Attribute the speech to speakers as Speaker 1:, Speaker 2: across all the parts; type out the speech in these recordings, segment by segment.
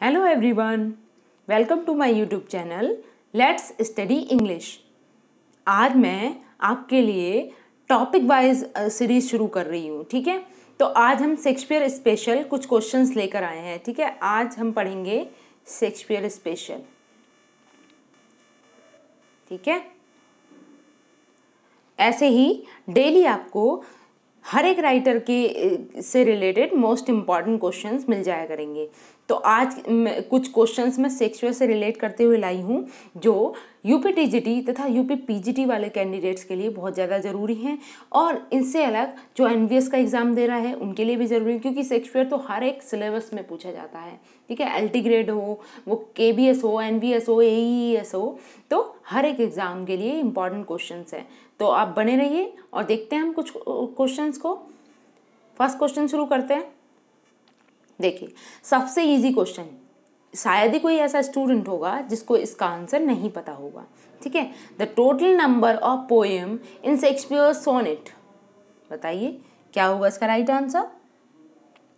Speaker 1: Hello everyone, welcome to my YouTube channel let's study English. आज मैं आपके लिए टॉपिक वाइज सीरीज शुरू कर रही हूँ। ठीक है, तो आज हम शेक्सपियर स्पेशल कुछ क्वेश्चंस लेकर आए हैं। ठीक है, आज हम पढ़ेंगे शेक्सपियर स्पेशल। ठीक है, ऐसे ही डेली आपको हर एक राइटर के से रिलेटेड मोस्ट इम्पॉर्टेंट क्वेश्चंस मिल जाया करेंगे। तो आज कुछ क्वेश्चंस मैं शेक्सपियर से रिलेट करते हुए लाई हूँ जो यूपी टीजीटी तथा यूपी पीजीटी वाले कैंडिडेट्स के लिए बहुत ज़्यादा ज़रूरी हैं, और इनसे अलग जो एनवीएस का एग्ज़ाम दे रहा है उनके लिए भी ज़रूरी है, क्योंकि शेक्सपियर तो हर एक सिलेबस में पूछा जाता है। ठीक है, एलटी ग्रेड हो, वो केबीएस हो, एनवीएस हो, एईएस हो, तो हर एक एग्ज़ाम के लिए इम्पॉर्टेंट क्वेश्चंस हैं। तो आप बने रहिए और देखते हैं हम कुछ क्वेश्चंस को। फर्स्ट क्वेश्चन शुरू करते हैं। देखिए, सबसे इजी क्वेश्चन, शायद ही कोई ऐसा स्टूडेंट होगा जिसको इसका आंसर नहीं पता होगा। ठीक है, the total number of poem in Shakespeare sonnet, बताइए क्या होगा इसका राइट आंसर।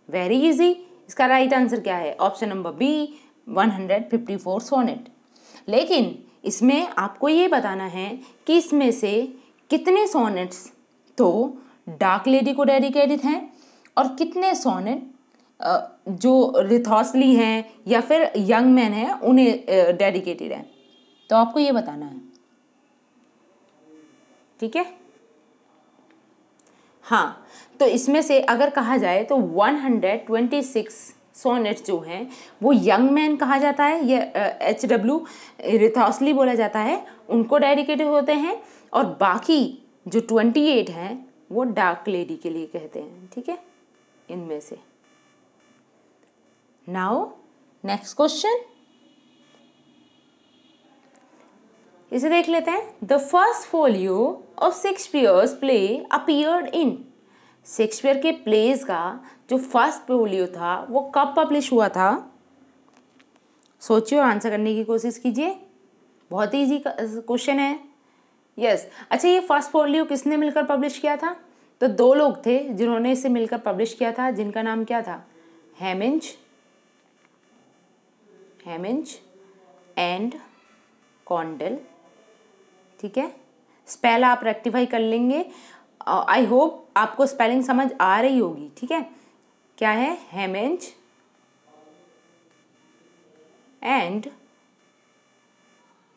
Speaker 1: वेरी इजी, इसका राइट आंसर क्या है? Option number B, 154 sonnet. लेकिन इसमें आपको ये बताना है कि इसमें से कितने सोनेट्स तो डार्क लेडी को डेडिकेटेड हैं और कितने सोनेट जो रिथॉसली हैं या फिर यंग मैन हैं उन्हें डेडिकेटेड हैं। तो आपको ये बताना है। ठीक है, हाँ, तो इसमें से अगर कहा जाए तो 126 सोनेट्स जो हैं वो यंग मैन कहा जाता है, या एचडब्ल्यू रिथॉसली बोला जाता है, उनको डेडिकेटेड होते हैं, और बाकी जो 28 हैं वो डार्क लेडी के लिए कहते हैं। ठीक है, इनमें से। नाउ नेक्स्ट क्वेश्चन, इसे देख लेते हैं। The first folio of Shakespeare's play appeared in, Shakespeare के प्लेज का जो फर्स्ट फोलियो था वो कब पब्लिश हुआ था? सोचिए और आंसर करने की कोशिश कीजिए। बहुत ही इजी क्वेश्चन है। यस, अच्छा, ये फर्स्ट फोलियो किसने मिलकर पब्लिश किया था? तो दो लोग थे जिन्होंने इसे मिलकर पब्लिश किया था, जिनका नाम क्या था? हेमिंज एंड कॉन्डेल। ठीक है, स्पेल आप रेक्टिफाई कर लेंगे। आई होप आपको स्पेलिंग समझ आ रही होगी। ठीक है, क्या है? हेमिंज एंड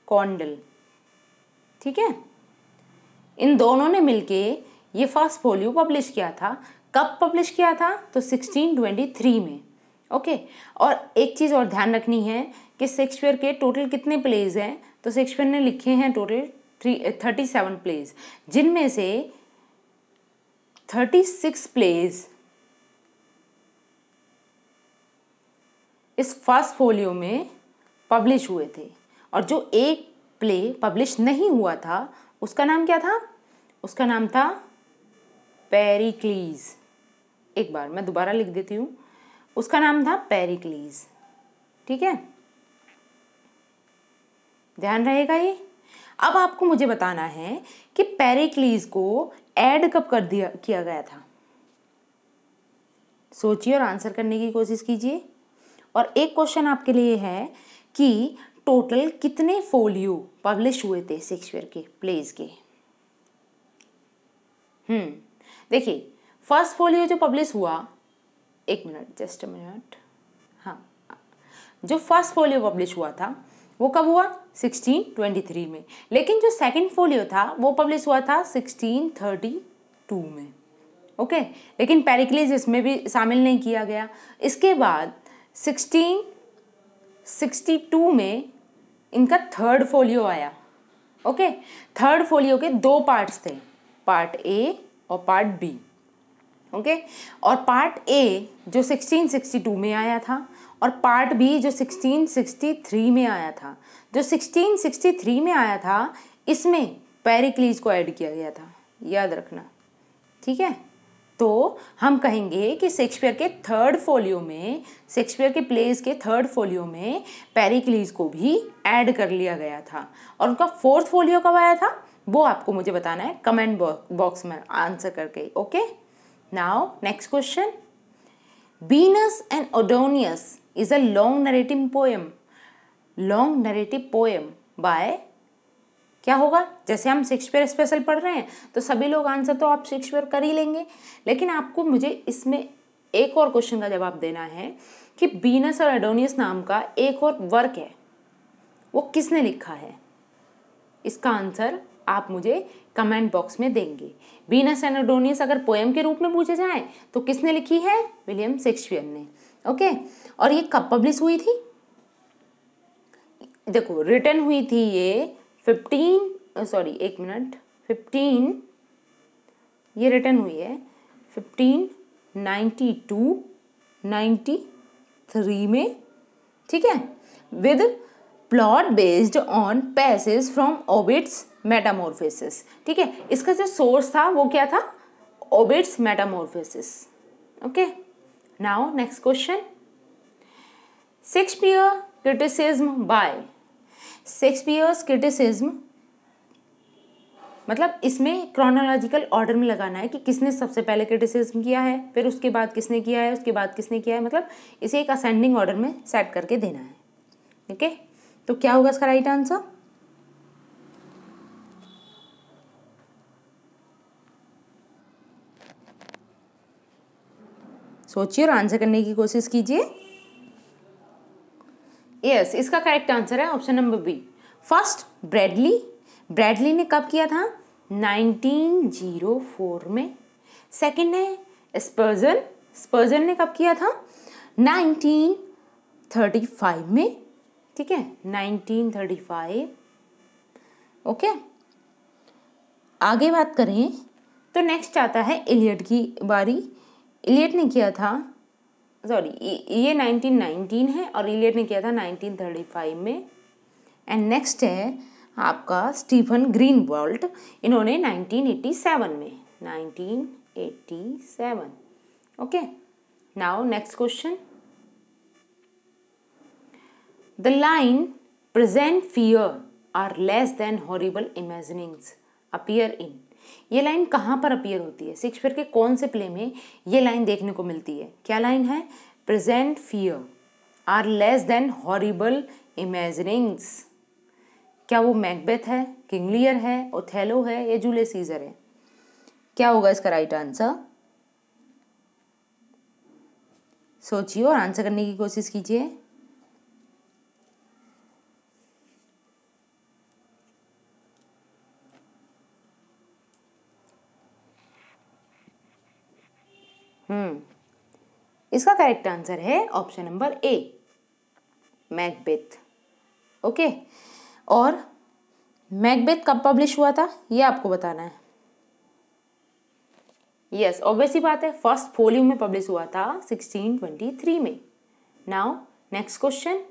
Speaker 1: कॉन्डेल। ठीक है, इन दोनों ने मिलके ये फर्स्ट फोलियो पब्लिश किया था। कब पब्लिश किया था? तो 1623 में। ओके, और एक चीज़ और ध्यान रखनी है कि शेक्सपियर के टोटल कितने प्लेज हैं? तो शेक्सपियर ने लिखे हैं टोटल 37 प्लेज, जिनमें से 36 प्लेज इस फर्स्ट फोलियो में पब्लिश हुए थे, और जो एक प्ले पब्लिश नहीं हुआ था उसका नाम क्या था? उसका नाम था पेरिक्लीज। एक बार मैं दोबारा लिख देती हूँ, उसका नाम था पेरिक्लीज। ठीक है, ध्यान रहेगा ये। अब आपको मुझे बताना है कि पेरिक्लीज को ऐड कब किया गया था। सोचिए और आंसर करने की कोशिश कीजिए। और एक क्वेश्चन आपके लिए है कि टोटल कितने फोलियो पब्लिश हुए थे शेक्सपियर के प्लेज के? देखिए, फर्स्ट फोलियो जो पब्लिश हुआ, एक मिनट, जस्ट अ मिनट, हाँ, जो फर्स्ट फोलियो पब्लिश हुआ था वो कब हुआ? 1623 में। लेकिन जो सेकंड फोलियो था वो पब्लिश हुआ था 1632 में। ओके, लेकिन पेरिक्लीज इसमें भी शामिल नहीं किया गया। इसके बाद 1662 में इनका थर्ड फोलियो आया। ओके, थर्ड फोलियो के दो पार्ट्स थे, पार्ट ए और पार्ट बी। ओके, और पार्ट ए जो 1662 में आया था, और पार्ट बी जो 1663 में आया था। जो 1663 में आया था इसमें पेरिक्लीज को ऐड किया गया था, याद रखना। ठीक है, तो हम कहेंगे कि शेक्सपियर के थर्ड फोलियो में, शेक्सपियर के प्लेज के थर्ड फोलियो में पेरिक्लीज को भी ऐड कर लिया गया था। और उनका फोर्थ फोलियो कब आया था वो आपको मुझे बताना है कमेंट बॉक्स में आंसर करके। Okay, now next question, Venus and Adonis is a long narrative poem, long narrative poem by, क्या होगा, जैसे हम शेक्सपियर स्पेशल पढ़ रहे हैं तो सभी लोग आंसर तो आप शेक्सपियर कर ही लेंगे, लेकिन आपको मुझे इसमें एक और क्वेश्चन का जवाब देना है कि वीनस और एडोनियस नाम का एक और वर्क है, वो किसने लिखा है। इसका आंसर आप मुझे कमेंट बॉक्स में देंगे। वीनस एंड एडोनियस अगर पोएम के रूप में पूछे जाए तो किसने लिखी है, विलियम शेक्सपियर ने। ओके, और ये कब पब्लिश हुई थी, देखो रिटन हुई थी ये 15 ये रिटन हुई है 1592-93 में, ठीक है, with plot based on passage from Ovid's Metamorphosis, ठीक है। इसका जो सोर्स था वो क्या था, Ovid's Metamorphosis. Okay, now next question, Shakespeare criticism by, Shakespeare's criticism मतलब इसमें क्रोनोलॉजिकल ऑर्डर में लगाना है कि किसने सबसे पहले क्रिटिसिज्म किया है, फिर उसके बाद किसने किया है, उसके बाद किसने किया है, मतलब इसे एक असेंडिंग ऑर्डर में सेट करके देना है। ठीक है, तो क्या होगा इसका राइट आंसर, सोचिए और आंसर करने की कोशिश कीजिए। यस, इसका करेक्ट आंसर है option number B, first Bradley. Bradley ने कब किया था, 1904 में। सेकंड है स्पर्जन, स्पर्जन ने कब किया था, 1935 में, ठीक है, 1935। ओके, आगे बात करें तो नेक्स्ट आता है इलियट की बारी। इलियट ने किया था, सॉरी ये 1919 है और इलियट ने किया था 1935 में। एंड नेक्स्ट है आपका स्टीफन ग्रीनवॉल्ट, इन्होंने 1987 में, 1987। Okay, now next question, the line present fear are less than horrible imaginings appear in, ये लाइन कहाँ पर अपीयर होती है, शेक्सपियर के कौन से प्ले में ये लाइन देखने को मिलती है, क्या लाइन है, present fear are less than horrible imaginings, क्या वो मैकबेथ है, किंग लियर है, ओथेलो है या जूलियस सीजर है, क्या होगा इसका राइट आंसर, सोचिए और आंसर करने की कोशिश कीजिए। इसका करेक्ट आंसर है ऑप्शन नंबर ए, मैकबेथ। ओके, और मैकबेथ कब पब्लिश हुआ था ये आपको बताना है। यस, ऑब्वियस ही बात है, फर्स्ट वॉल्यूम में पब्लिश हुआ था 1623 में। Now next question,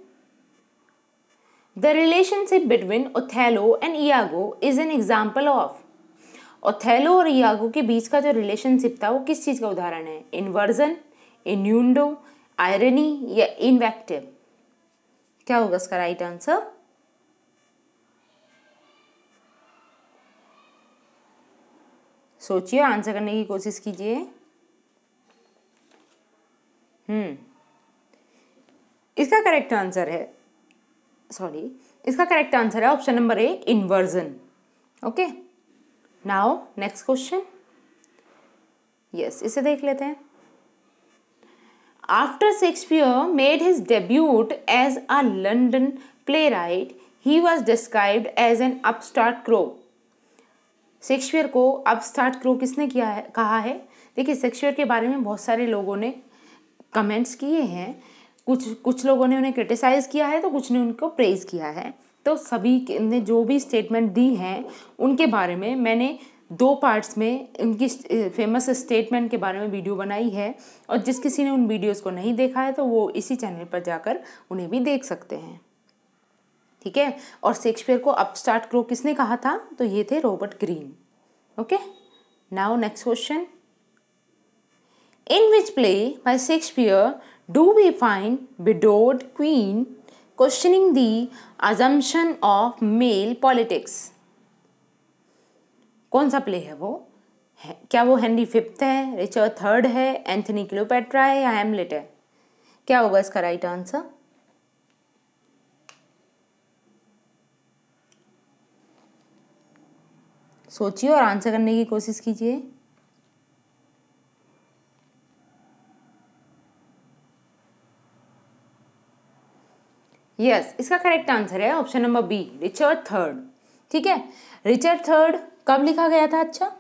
Speaker 1: the relationship between Othello and Iago is an example of, Othello और इयागो के बीच का जो रिलेशनशिप था वो किस चीज का उदाहरण है, इन्वर्जन, इन्यूंडो, आयरनी या इनवेक्टिव, क्या होगा इसका राइट आंसर, सोचिए आंसर करने की कोशिश कीजिए। इसका करेक्ट आंसर है, इसका करेक्ट आंसर है option number A, inversion. Okay, now next question, yes इसे देख लेते हैं। After Shakespeare made his debut as a London playwright he was described as an upstart crow, Shakespeare को अपस्टार्ट क्रो किसने किया है, कहा है, देखिए शेक्सपियर के बारे में बहुत सारे लोगों ने कमेंट्स किए हैं, कुछ लोगों ने उन्हें क्रिटिसाइज़ किया है तो कुछ ने उनको प्रेज़ किया है, तो सभी ने जो भी स्टेटमेंट दी हैं उनके बारे में मैंने 2 पार्ट्स में उनकी फेमस स्टेटमेंट के बारे में वीडियो बनाई है, और जिस किसी ने उन वीडियोस को नहीं देखा है तो वो इसी चैनल पर जाकर उन्हें भी देख सकते हैं, ठीक है। और शेक्सपियर को अपस्टार्ट क्रो किसने कहा था, तो ये थे Robert Greene. Okay, now next question, in which play by Shakespeare do we find widowed queen questioning the assumption of male politics, कौन सा प्ले है वो क्या वो हेनरी फिफ्थ है, रिचर्ड थर्ड है, एंथनी क्लियोपेट्रा है या हैमलेट है, क्या होगा इसका राइट आंसर? सोचिए और आंसर करने की कोशिश कीजिए। यस, इसका करेक्ट आंसर है option number B, Richard third. ठीक है, रिचर्ड थर्ड कब लिखा गया था? अच्छा,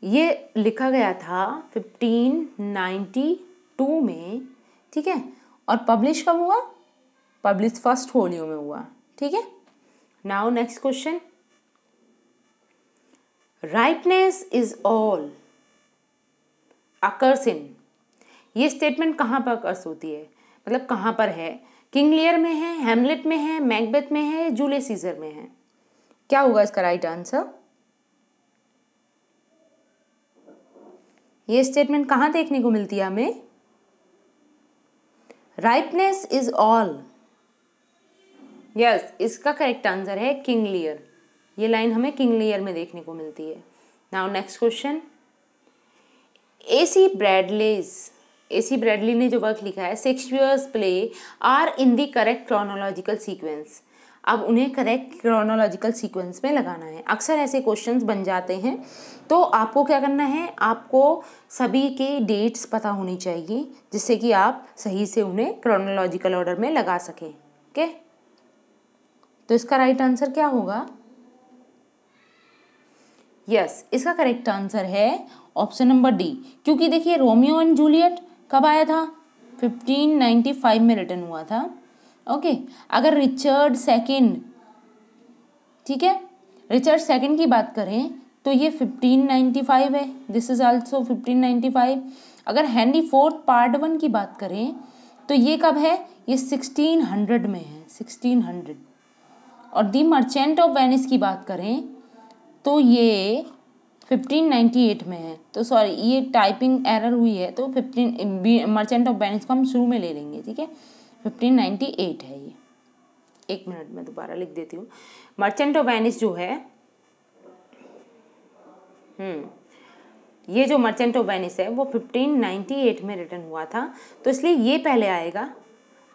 Speaker 1: ये लिखा गया था 1592 में। ठीक है, और पब्लिश कब हुआ? पब्लिश फर्स्ट फोलियो में हुआ। ठीक है, now next question, rightness is all occurs in, ये स्टेटमेंट कहाँ पर अकर्स होती है, मतलब कहाँ पर है? किंग लियर में है, हैमलेट में है, मैकबेथ में है, जूलियस सीजर में है? क्या होगा इसका राइट आंसर? ये स्टेटमेंट कहाँ देखने को मिलती है हमें? Rightness is all. यस, इसका करेक्ट आंसर है किंग लियर। ये लाइन हमें किंग लियर में देखने को मिलती है। Now next question, A C Bradley ने जो वर्क लिखा है Shakespeare's play are in the correct chronological sequence, अब उन्हें करेक्ट क्रोनोलॉजिकल सीक्वेंस में लगाना है। अक्सर ऐसे क्वेश्चंस बन जाते हैं, तो आपको क्या करना है, आपको सभी के डेट्स पता होनी चाहिए जिससे कि आप सही से उन्हें क्रोनोलॉजिकल ऑर्डर में लगा सकें। ओके, तो इसका राइट आंसर क्या होगा? यस, इसका करेक्ट आंसर है ऑप्शन नंबर डी, क्योंकि देखिए रोमियो एंड जूलियट कब आया था? 1595 में रिटर्न हुआ था। ओके, अगर रिचर्ड सेकंड, ठीक है, रिचर्ड सेकंड की बात करें तो ये 1595 है, दिस इज आल्सो 1595। अगर हेनरी फोर्थ पार्ट वन की बात करें तो ये कब है? ये 1600 में है, 1600। और दी मर्चेंट ऑफ वेनिस की बात करें तो ये 1598 में है। तो सॉरी, ये टाइपिंग एरर हुई है, तो 15 मर्चेंट ऑफ वेनिस को हम शुरू में ले लेंगे। ठीक है, 1598 है ये। एक मिनट में दोबारा लिख देती हूँ। मर्चेंट ऑफ वेनिस जो है, ये जो मर्चेंट ऑफ वेनिस है वो 1598 में रिटर्न हुआ था, तो इसलिए ये पहले आएगा।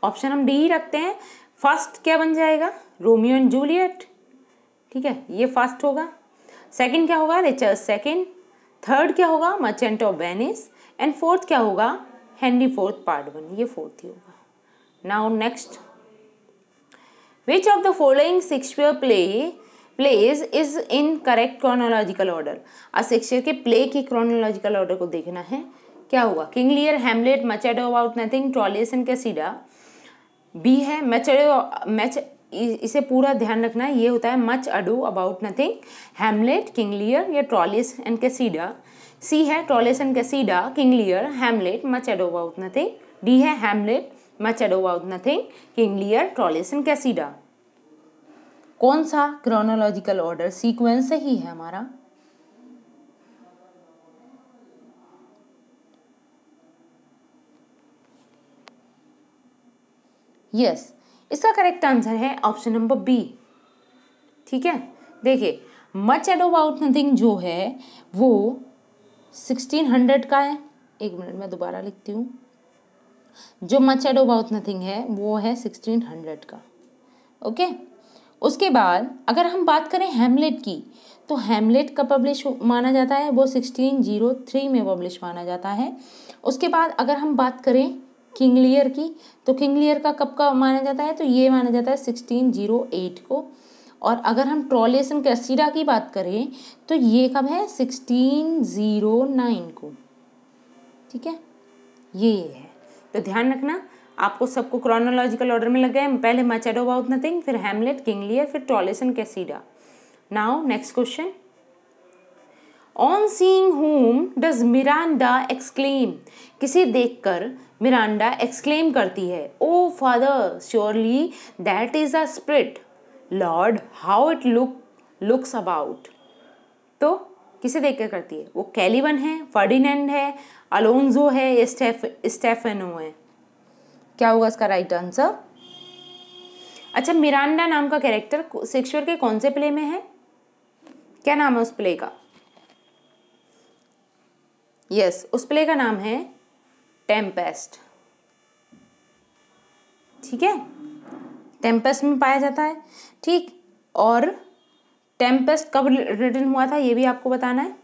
Speaker 1: ऑप्शन हम डी ही रखते हैं। फर्स्ट क्या बन जाएगा? Romeo and Juliet. ठीक है, ये फर्स्ट होगा। सेकंड क्या होगा? Richard second. थर्ड क्या होगा? Merchant of Venice. And fourth क्या होगा? हेनरी फोर्थ पार्ट वन, ये फोर्थ ही होगा। Now next, which of the following Shakespeare plays is in correct chronological order? आज शेक्सपियर के प्ले की क्रोनोलॉजिकल ऑर्डर को देखना है। क्या होगा? King Lear, Hamlet, Much Ado About Nothing, Troilus and Cressida. B है इसे पूरा ध्यान रखना है, ये होता है Much Ado About Nothing, Hamlet, King लियर या ट्रोलियस एंड कैसिडा। सी है Troilus and Cressida, King Lear, Hamlet, Much Ado About Nothing. D है Hamlet, Much Ado About Nothing, King Lear, Troilus and Cressida. कौन सा chronological order sequence सही है हमारा? Yes, इसका correct answer है option number B. ठीक है, देखिए मच अडो अबाउट नथिंग जो है वो 1600 का है। एक मिनट में दोबारा लिखती हूँ। जो मच अडो अबाउट नथिंग है वो है 1600 का। ओके, उसके बाद अगर हम बात करें हैमलेट की, तो हैमलेट का पब्लिश माना जाता है वो 1603 में पब्लिश माना जाता है। उसके बाद अगर हम बात करें किंग लियर की, तो किंग लियर का कब का माना जाता है? तो ये माना जाता है 1608 को। और अगर हम ट्रोलियस एंड कैसिडा की बात करें तो ये कब है? 1609 को। ठीक है, ये है। तो ध्यान रखना, आपको सबको क्रोनोलॉजिकल ऑर्डर में लग गए। पहले मच अडो अबाउट नथिंग, फिर हैमलेट, किंग लियर, फिर Troilus and Cressida. Now next question, on seeing whom does Miranda exclaim? किसे देखकर मिरांडा एक्सक्लेम करती है? O father, surely that is a spirit, lord how it looks about. तो किसे देखकर करती है? वो कैलिबन है, फर्डिनेंड है, अलोन्जो है या स्टेफेनो है? क्या होगा इसका राइट आंसर? अच्छा, मिरांडा नाम का कैरेक्टर शेक्सपियर के कौन से प्ले में है? क्या नाम है उस प्ले का? यस, उस प्ले का नाम है टेम्पेस्ट। ठीक है, टेम्पेस्ट में पाया जाता है। ठीक, और टेम्पेस्ट कब रिटन हुआ था ये भी आपको बताना है।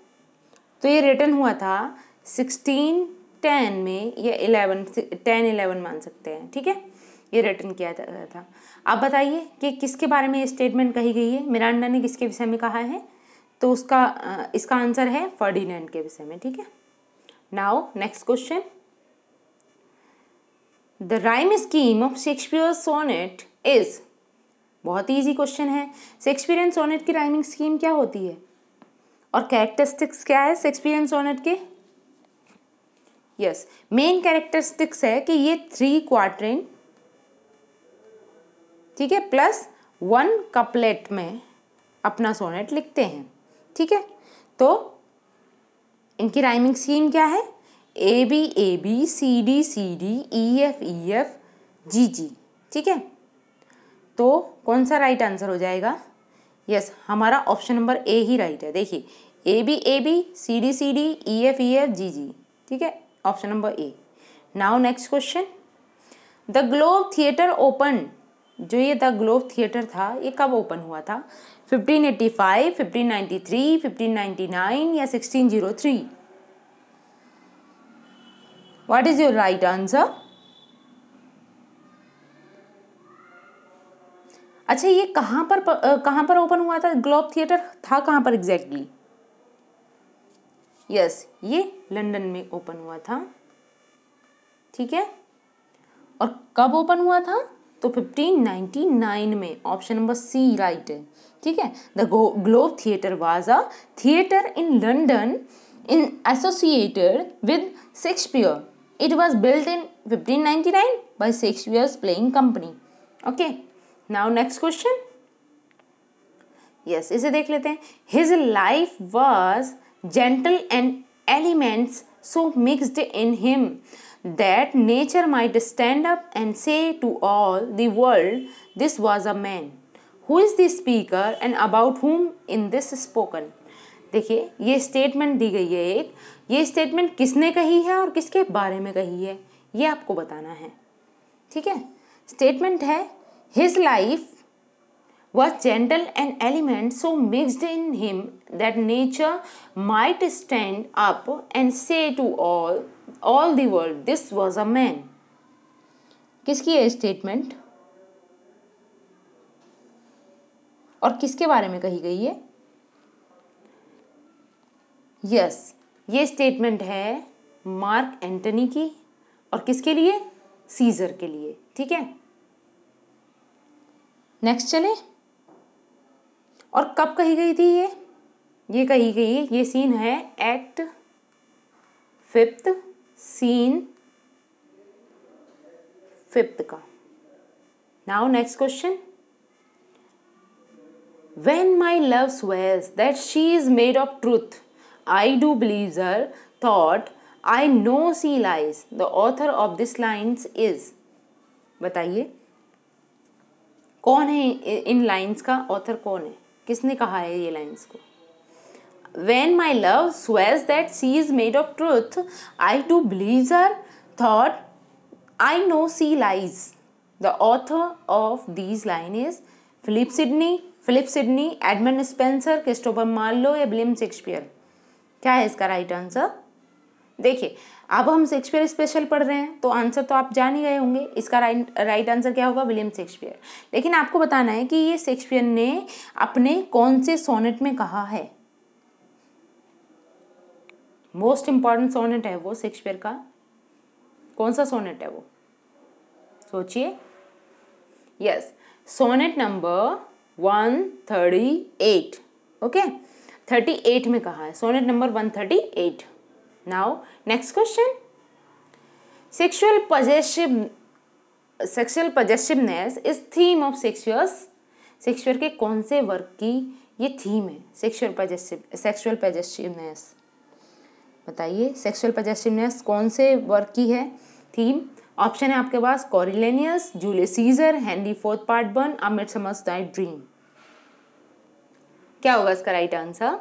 Speaker 1: तो ये रिटन हुआ था 1610 में, या 1011 मान सकते हैं। ठीक है, ये रिटन किया गया था। आप बताइए कि किसके बारे में ये स्टेटमेंट कही गई है, मिरांडा ने किसके विषय में कहा है। तो उसका इसका आंसर है फर्डिनेंड के विषय में। ठीक है, now next question, the rhyme scheme of Shakespeare sonnet is. बहुत ईजी क्वेश्चन है, शेक्सपियरियन सोनेट की राइमिंग स्कीम क्या होती है और कैरेक्टरिस्टिक्स क्या है शेक्सपियरियन सोनेट के। यस, मेन कैरेक्टरिस्टिक्स है कि ये 3 क्वार्टरेन, ठीक है, प्लस 1 कपलेट में अपना सोनेट लिखते हैं। ठीक है, तो इनकी राइमिंग स्कीम क्या है, A B C D E F G G. ठीक है, तो कौन सा राइट आंसर हो जाएगा। यस, हमारा ऑप्शन नंबर ए ही राइट है। देखिए, A B C D E F G G. ठीक है, option number A. Now next question, the Globe Theatre open. जो ये द ग्लोब थिएटर था ये कब ओपन हुआ था, 1585, 1593, 1599 या 1603। What is your right answer. अच्छा, ये कहाँ पर ओपन हुआ था, ग्लोब थिएटर था कहाँ पर एग्जैक्टली। यस, ये लंदन में ओपन हुआ था। ठीक है, और कब ओपन हुआ था, तो 1599 में, ऑप्शन नंबर सी राइट है। ठीक है, the Globe Theatre was a theatre in London in associated with Shakespeare. It was built in 1599 by Shakespeare's playing company. Okay, now next question. Yes, इसे देख लेते हैं। His life was gentle and elements so mixed in him that nature might stand up and say to all the world, this was a man. Who is the speaker and about whom in this spoken? देखिए, ये statement दी गई है एक, ये statement किसने कही है और किसके बारे में कही है ये आपको बताना है। ठीक है, स्टेटमेंट है his life was gentle and elements so mixed in him that nature might stand up and say to all the world, this was a man. किसकी है स्टेटमेंट और किसके बारे में कही गई है। यस, ये स्टेटमेंट है मार्क एंटनी की, और किसके लिए, सीजर के लिए। ठीक है, नेक्स्ट चले, और कब कही गई थी ये कही गई है, ये सीन है एक्ट 5th सीन 5th का। Now next question, when my love swears that she is made of truth, I do believe her thought, I know she lies. The author of this lines is। बताइए कौन है इन lines का author, कौन है, किसने कहा है ये लाइन्स को। When my love swears that she is made of truth, I do believe her thought, I know she lies. The author of these lines is Philip Sidney, Edmund Spenser, Christopher Marlowe या William Shakespeare. क्या है इसका right answer. देखिए, अब हम Shakespeare special पढ़ रहे हैं तो आंसर तो आप जान ही गए होंगे, इसका राइट आंसर क्या होगा, विलियम शेक्सपियर। लेकिन आपको बताना है कि ये शेक्सपियर ने अपने कौन से सोनेट में कहा है। मोस्ट इंपॉर्टेंट सोनेट है वो शेक्सपियर का, कौन सा सोनेट है वो, सोचिए। Yes, sonnet number 138। ओके, 38 में कहा है, sonnet number 138। Now next question, sexual possessiveness is theme of Shakespeare के कौन से वर्क की ये थीम है, सेक्सुअल पजेसिवनेस। बताइए, सेक्सुअल पजेसिवनेस कौन से वर्क की है थीम। ऑप्शन है आपके पास, Coriolanus, Julius Caesar, Henry fourth part 1, A Midsummer's Night Dream. क्या होगा इसका राइट आंसर।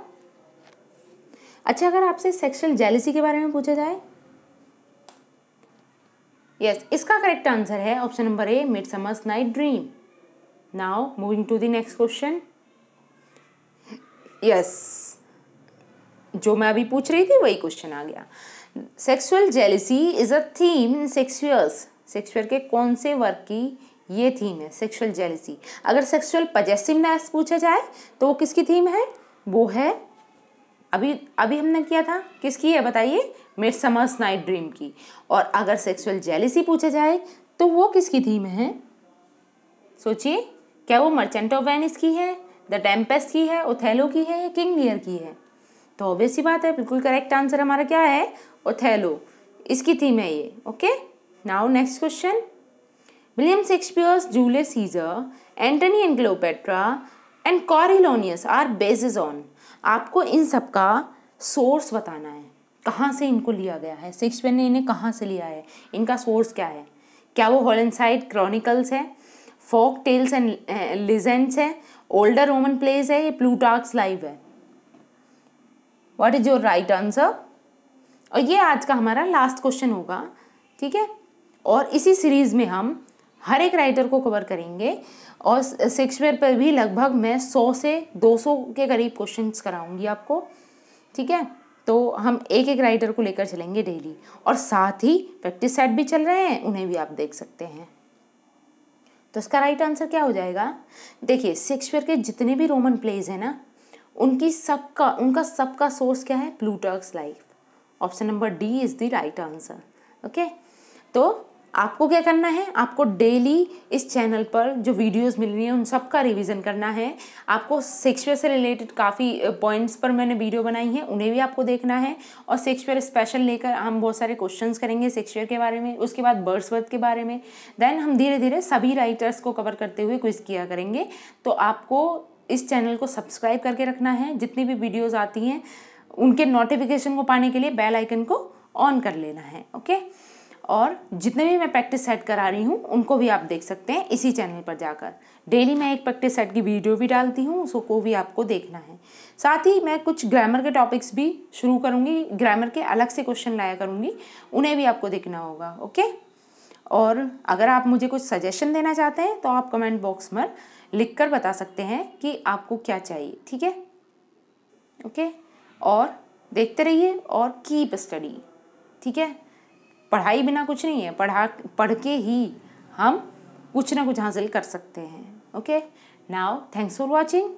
Speaker 1: अच्छा, अगर आपसे सेक्सुअल जेलसी के बारे में पूछा जाए, यस, इसका करेक्ट आंसर है option number A, Midsummer's Night Dream. Now moving to the next question. Yes, जो मैं अभी पूछ रही थी वही क्वेश्चन आ गया। Sexual jealousy is a theme in Shakespeare's. Shakespeare के कौन से वर्क की ये थीम है, सेक्सुअल जेलिसी। अगर सेक्सुअल पजेसिवनेस पूछा जाए तो वो किसकी थीम है, वो है अभी हमने किया था, किसकी है बताइए, मिडसमर्स नाइट ड्रीम की। और अगर सेक्सुअल जेलिसी पूछा जाए तो वो किसकी थीम है, सोचिए, क्या वो मर्चेंट ऑफ वेनिस की है, द टेम्पेस्ट की है, ओथेलो की है या किंग लियर की है। तो ऑब्वियस सी बात है, बिल्कुल करेक्ट आंसर हमारा क्या है, ओथेलो, इसकी थीम है ये। Okay, now next question. William Shakespeare's Julius Caesar, Antony and Cleopatra and Coriolanus are based on. आपको इन सब का सोर्स बताना है, कहाँ से इनको लिया गया है, शेक्सपियर ने इन्हें कहाँ से लिया है, इनका सोर्स क्या है। क्या वो हॉलैंडसाइड क्रॉनिकल्स है, फोक टेल्स एंड लेजेंड्स है, ओल्डर रोमन प्लेस है, ये प्लूटार्क्स लाइव है। What is your right answer. और ये आज का हमारा लास्ट क्वेश्चन होगा, ठीक है। और इसी सीरीज में हम हर एक राइटर को कवर करेंगे और शेक्सपियर पर भी लगभग मैं 100 से 200 के करीब क्वेश्चंस कराऊंगी आपको, ठीक है। तो हम एक एक राइटर को लेकर चलेंगे डेली, और साथ ही प्रैक्टिस सेट भी चल रहे हैं, उन्हें भी आप देख सकते हैं। तो इसका राइट आंसर क्या हो जाएगा, देखिए शेक्सपियर के जितने भी रोमन प्लेज हैं ना, उनका सबका सोर्स क्या है, प्लूटार्क्स life. Option number D is the right answer. Okay, तो आपको क्या करना है, आपको डेली इस चैनल पर जो वीडियोस मिल रही हैं उन सब का रिवीजन करना है। आपको शेक्सपियर से रिलेटेड काफ़ी पॉइंट्स पर मैंने वीडियो बनाई है, उन्हें भी आपको देखना है। और शेक्सपियर स्पेशल लेकर हम बहुत सारे क्वेश्चंस करेंगे शेक्सपियर के बारे में, उसके बाद वर्ड्सवर्थ के बारे में। देन हम धीरे धीरे सभी राइटर्स को कवर करते हुए क्विज किया करेंगे। तो आपको इस चैनल को सब्सक्राइब करके रखना है, जितनी भी वीडियोज़ आती हैं उनके नोटिफिकेशन को पाने के लिए बेल आइकन को ऑन कर लेना है। ओके, और जितने भी मैं प्रैक्टिस सेट करा रही हूँ उनको भी आप देख सकते हैं इसी चैनल पर जाकर। डेली मैं एक प्रैक्टिस सेट की वीडियो भी डालती हूँ, उसको भी आपको देखना है। साथ ही मैं कुछ ग्रामर के टॉपिक्स भी शुरू करूँगी, ग्रामर के अलग से क्वेश्चन लाया करूँगी, उन्हें भी आपको देखना होगा। ओके, और अगर आप मुझे कुछ सजेशन देना चाहते हैं तो आप कमेंट बॉक्स में लिख कर बता सकते हैं कि आपको क्या चाहिए, ठीक है। ओके, और देखते रहिए और कीप स्टडी, ठीक है। पढ़ाई बिना कुछ नहीं है, पढ़ के ही हम कुछ ना कुछ हासिल कर सकते हैं। Okay, now thanks for watching.